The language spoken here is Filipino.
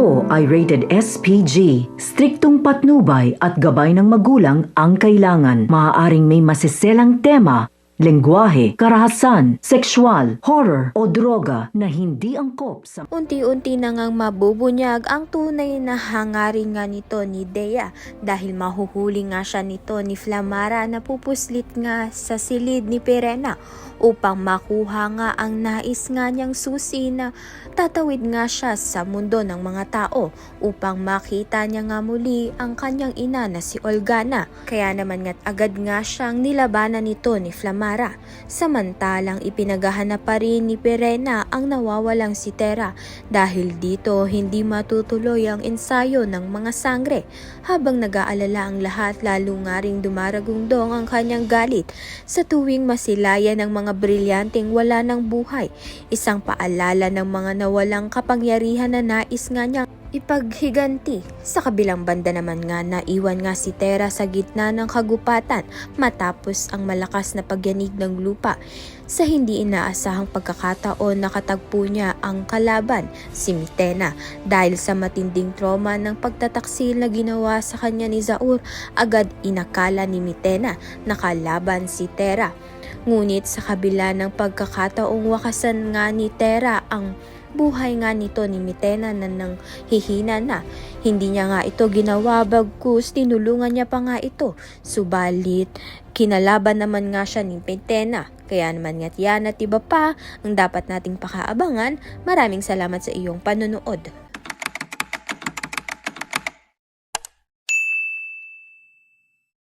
ito ay rated SPG. Striktong patnubay at gabay ng magulang ang kailangan. Maaaring may masiselang tema, lengguwahe, karahasan, sexual, horror o droga na hindi angkop sa... Unti-unti na ngang mabubunyag ang tunay na hangarin nga nito ni Dea dahil mahuhuli nga siya nito ni Flamara na pupuslit nga sa silid ni Perena upang makuha nga ang nais nga niyang susi na tatawid nga siya sa mundo ng mga tao upang makita niya nga muli ang kanyang ina na si Olgana. Kaya naman nga't agad nga siyang nilabanan nito ni Flamara. Samantalang ipinaghahanap pa rin ni Perena ang nawawalang si Tera dahil dito hindi matutuloy ang ensayo ng mga sangre. Habang nag-aalala ang lahat, lalo nga ring dumaragundong ang kanyang galit sa tuwing masilayan ng mga brilyanteng wala ng buhay. Isang paalala ng mga nawalang kapangyarihan na nais nga niyang ipaghiganti. Sa kabilang banda naman nga, naiwan nga si Tera sa gitna ng kagupatan matapos ang malakas na pagyanig ng lupa. Sa hindi inaasahang pagkakataon, nakatagpo niya ang kalaban, si Mitena. Dahil sa matinding trauma ng pagtataksil na ginawa sa kanya ni Zaur, agad inakala ni Mitena na kalaban si Tera. Ngunit sa kabila ng pagkakataong wakasan nga ni Tera ang buhay nga nito ni Mitena na nang hihina na. Hindi niya nga ito ginawa, bagkus tinulungan niya pa nga ito. Subalit kinalaban naman nga siya ni Mitena. Kaya naman nga't yan at iba pa ang dapat nating pakaabangan. Maraming salamat sa iyong panonood.